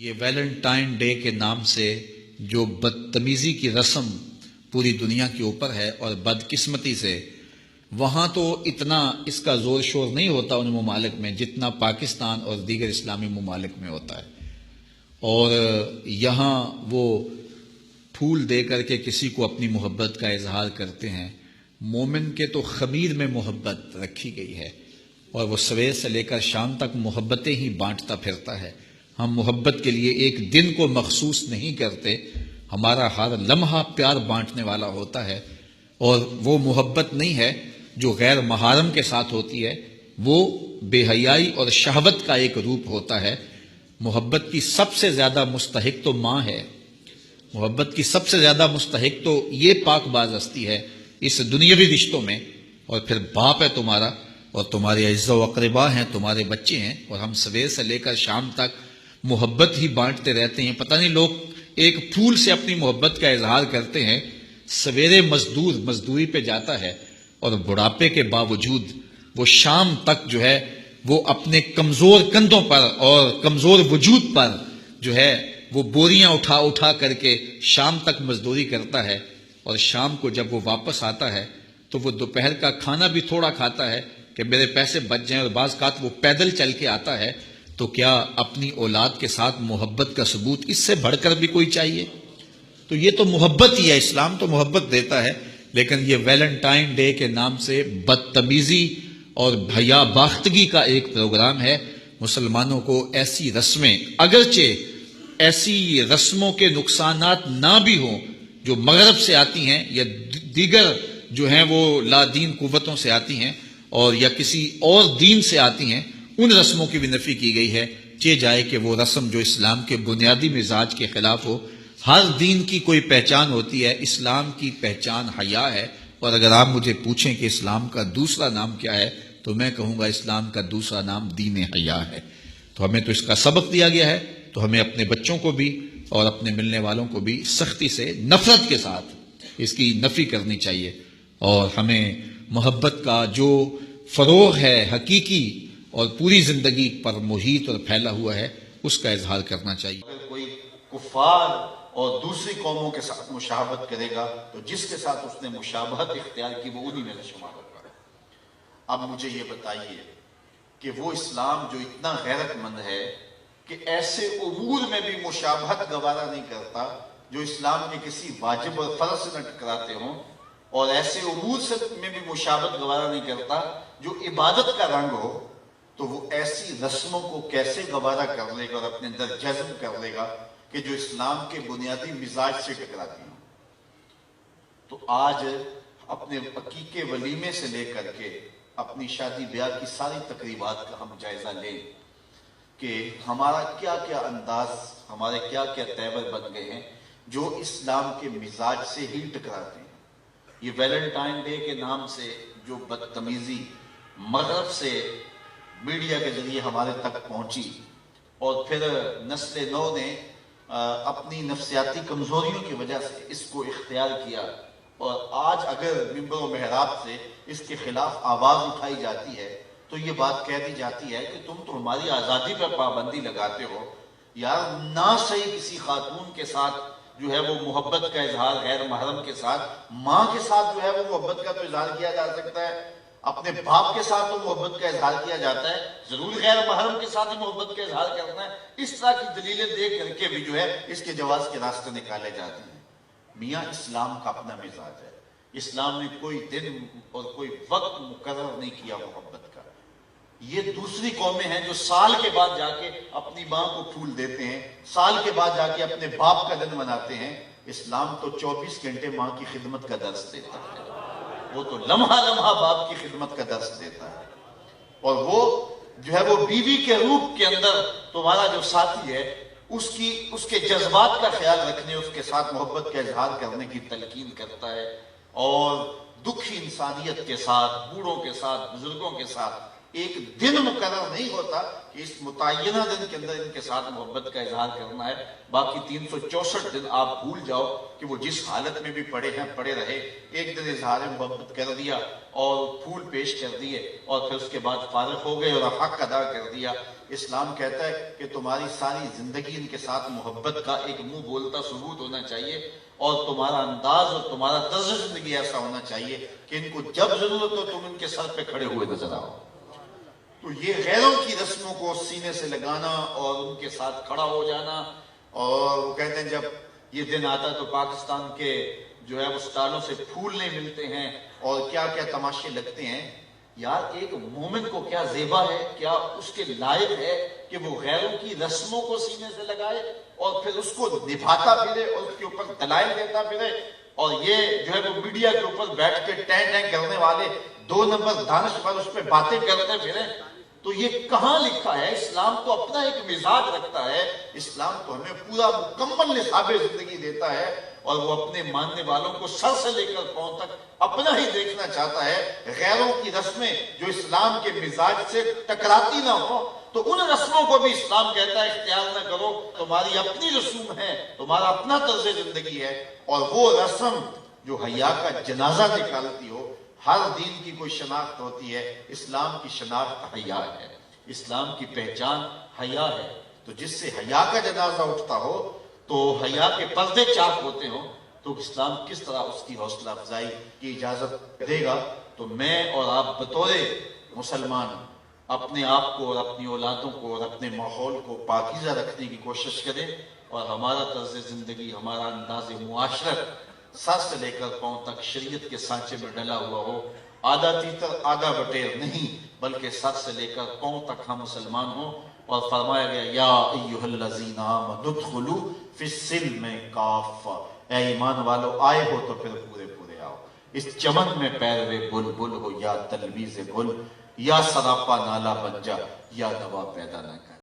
یہ Valentine day کے نام سے جو بدتمیزی کی رسم پوری دنیا کے اوپر ہے اور بدقسمتی سے وہاں تو اتنا اس کا زور شور نہیں ہوتا ان ممالک میں جتنا پاکستان اور دیگر اسلامی ممالک میں ہوتا ہے، اور یہاں وہ پھول دے کر کے کسی کو اپنی محبت کا اظہار کرتے ہیں۔ مومن کے تو خمیر میں محبت رکھی گئی ہے اور وہ سویر سے لے کر شام تک محبتیں ہی بانٹتا پھرتا ہے۔ ہم محبت کے لیے ایک دن کو مخصوص نہیں کرتے، ہمارا ہر لمحہ پیار بانٹنے والا ہوتا ہے، اور وہ محبت نہیں ہے جو غیر محارم کے ساتھ ہوتی ہے، وہ بے حیائی اور شہوت کا ایک روپ ہوتا ہے۔ محبت کی سب سے زیادہ مستحق تو ماں ہے، محبت کی سب سے زیادہ مستحق تو یہ پاک باز ہستی ہے اس دنیاوی رشتوں میں، اور پھر باپ ہے تمہارا، اور تمہارے اعزاء و اقربا ہیں، تمہارے بچے ہیں، اور ہم سویر سے لے کر شام تک محبت ہی بانٹتے رہتے ہیں۔ پتہ نہیں لوگ ایک پھول سے اپنی محبت کا اظہار کرتے ہیں، سویرے مزدور مزدوری پہ جاتا ہے اور بڑھاپے کے باوجود وہ شام تک جو ہے وہ اپنے کمزور کندھوں پر اور کمزور وجود پر جو ہے وہ بوریاں اٹھا اٹھا کر کے شام تک مزدوری کرتا ہے، اور شام کو جب وہ واپس آتا ہے تو وہ دوپہر کا کھانا بھی تھوڑا کھاتا ہے کہ میرے پیسے بچ جائیں، اور بعض اوقات وہ پیدل چل کے آتا ہے۔ تو کیا اپنی اولاد کے ساتھ محبت کا ثبوت اس سے بڑھ کر بھی کوئی چاہیے؟ تو یہ تو محبت ہی ہے، اسلام تو محبت دیتا ہے، لیکن یہ ویلنٹائن ڈے کے نام سے بدتمیزی اور بھیا باختگی کا ایک پروگرام ہے۔ مسلمانوں کو ایسی رسمیں، اگرچہ ایسی رسموں کے نقصانات نہ بھی ہوں جو مغرب سے آتی ہیں یا دیگر جو ہیں وہ لا دین قوتوں سے آتی ہیں اور یا کسی اور دین سے آتی ہیں، ان رسموں کی بھی نفی کی گئی ہے، چہ جائے کہ وہ رسم جو اسلام کے بنیادی مزاج کے خلاف ہو۔ ہر دین کی کوئی پہچان ہوتی ہے، اسلام کی پہچان حیا ہے، اور اگر آپ مجھے پوچھیں کہ اسلام کا دوسرا نام کیا ہے تو میں کہوں گا اسلام کا دوسرا نام دین حیا ہے۔ تو ہمیں تو اس کا سبق دیا گیا ہے، تو ہمیں اپنے بچوں کو بھی اور اپنے ملنے والوں کو بھی سختی سے، نفرت کے ساتھ اس کی نفی کرنی چاہیے، اور ہمیں محبت کا جو فروغ ہے حقیقی اور پوری زندگی پر محیط اور پھیلا ہوا ہے اس کا اظہار کرنا چاہیے۔ اگر کوئی کفار اور دوسری قوموں کے ساتھ مشابہت کرے گا تو جس کے ساتھ اس نے مشابہت اختیار کی وہ انہی میں سے شمار ہوگا۔ اب مجھے یہ بتائیے کہ وہ اسلام جو اتنا غیرت مند ہے کہ ایسے امور میں بھی مشابہت گوارا نہیں کرتا جو اسلام کے کسی واجب اور فرض سے نہ ٹکراتے ہوں، اور ایسے امور سے میں بھی مشابہت گوارا نہیں کرتا جو عبادت کا رنگ ہو، تو وہ ایسی رسموں کو کیسے گوارا کر لے گا اور اپنے اندر جذب کر لے گا کہ جو اسلام کے بنیادی مزاج سے ٹکراتی ہوں۔ تو آج اپنے عقیقے ولیمے سے لے کر کے اپنی شادی بیاہ کی ساری تقریبات کا ہم جائزہ لیں کہ ہمارا کیا کیا انداز، ہمارے کیا کیا تیور بن گئے ہیں جو اسلام کے مزاج سے ہی ٹکراتے ہیں۔ یہ ویلنٹائن ڈے کے نام سے جو بدتمیزی مغرب سے میڈیا کے ذریعے ہمارے تک پہنچی، اور پھر نسل نو نے اپنی نفسیاتی کمزوریوں کی وجہ سے اس کو اختیار کیا، اور آج اگر منبر و محراب سے اس کے خلاف آواز اٹھائی جاتی ہے تو یہ بات کہہ دی جاتی ہے کہ تم تو ہماری آزادی پر پابندی لگاتے ہو۔ یار نہ صحیح کسی خاتون کے ساتھ جو ہے وہ محبت کا اظہار غیر محرم کے ساتھ، ماں کے ساتھ جو ہے وہ محبت کا تو اظہار کیا جا سکتا ہے، اپنے باپ کے ساتھ تو محبت کا اظہار کیا جاتا ہے، ضرور غیر محرم کے ساتھ ہی محبت کا اظہار کرنا ہے۔ اس طرح کی دلیلیں دے کر کے بھی جو ہے اس کے جواز کے راستے نکالے جاتے ہیں۔ میاں اسلام کا اپنا مزاج ہے، اسلام نے کوئی دن اور کوئی وقت مقرر نہیں کیا محبت کا۔ یہ دوسری قومیں ہیں جو سال کے بعد جا کے اپنی ماں کو پھول دیتے ہیں، سال کے بعد جا کے اپنے باپ کا دن مناتے ہیں۔ اسلام تو 24 گھنٹے ماں کی خدمت کا درس دیتا ہے، وہ تو لمحہ لمحہ باپ کی خدمت کا درس دیتا ہے، اور وہ جو ہے وہ بیوی کے روپ کے اندر تمہارا جو ساتھی ہے اس کے جذبات کا خیال رکھنے، اس کے ساتھ محبت کا اظہار کرنے کی تلقین کرتا ہے، اور دکھی انسانیت کے ساتھ، بوڑھوں کے ساتھ، بزرگوں کے ساتھ ایک دن مقرر نہیں ہوتا کہ اس متعینہ دن کے اندر ان کے ساتھ محبت کا اظہار کرنا ہے۔ باقی 364 دن آپ بھول جاؤ کہ وہ جس حالت میں بھی پڑے ہیں پڑے رہے، ایک دن اظہار محبت کر دیا اور پھول پیش کر دیے اور پھر اس کے بعد فارغ ہو گئے اور حق ادا کر دیا۔ اسلام کہتا ہے کہ تمہاری ساری زندگی ان کے ساتھ محبت کا ایک منہ بولتا ثبوت ہونا چاہیے، اور تمہارا انداز اور تمہارا طرز زندگی ایسا ہونا چاہیے کہ ان کو جب ضرورت ہو تم ان کے سر پہ کھڑے ہوئے نظر آؤ۔ تو یہ غیروں کی رسموں کو سینے سے لگانا اور ان کے ساتھ کھڑا ہو جانا، اور وہ کہتے ہیں جب یہ دن آتا ہے تو پاکستان کے جو ہے وہ سٹالوں سے پھول نہیں ملتے ہیں اور کیا کیا تماشے لگتے ہیں۔ یار ایک مومن کو کیا زیبا ہے، کیا اس کے لائق ہے کہ وہ غیروں کی رسموں کو سینے سے لگائے اور پھر اس کو نبھاتا پھرے اور اس کے اوپر دلائل دیتا پھرے، اور یہ جو ہے وہ میڈیا کے اوپر بیٹھ کے ٹین ٹین کرنے والے 2 نمبر دانش پر اس پہ باتیں کرتے پھرے۔ تو یہ کہاں لکھا ہے؟ اسلام تو اپنا ایک مزاج رکھتا ہے، اسلام تو ہمیں پورا مکمل نصاب زندگی دیتا ہے، اور وہ اپنے ماننے والوں کو سر سے لے کر پاؤں تک اپنا ہی دیکھنا چاہتا ہے۔ غیروں کی رسمیں جو اسلام کے مزاج سے ٹکراتی نہ ہو تو ان رسموں کو بھی اسلام کہتا ہے اختیار نہ کرو، تمہاری اپنی رسوم ہے، تمہارا اپنا طرز زندگی ہے، اور وہ رسم جو حیا کا جنازہ نکالتی ہو۔ ہر دین کی کوئی شناخت ہوتی ہے، اسلام کی شناخت حیا ہے، اسلام کی پہچان حیا ہے۔ تو جس سے حیا کا جنازہ اٹھتا ہو تو حیا کے پردے چاک ہوتے ہوں، تو اسلام کس طرح اس کی حوصلہ افزائی کی اجازت دے گا؟ تو میں اور آپ بطور مسلمان اپنے آپ کو اور اپنی اولادوں کو اور اپنے ماحول کو پاکیزہ رکھنے کی کوشش کریں، اور ہمارا طرز زندگی، ہمارا انداز معاشرت سر سے لے کر پاؤں تک شریعت کے سانچے میں ڈلا ہوا ہو، آدھا تیتر آدھا بٹیر نہیں، بلکہ سر سے لے کر پاؤں تک ہم مسلمان ہوں۔ اور فرمایا گیا یا ایھا الذین آمنوا ادخلوا فی السلم کافہ، اے ایمان والو آئے ہو تو پھر پورے پورے آؤ، اس چمن میں پیروے بلبل ہو یا تلویز گل، یا سراپا نالا بن جا یا دوا پیدا نہ کر۔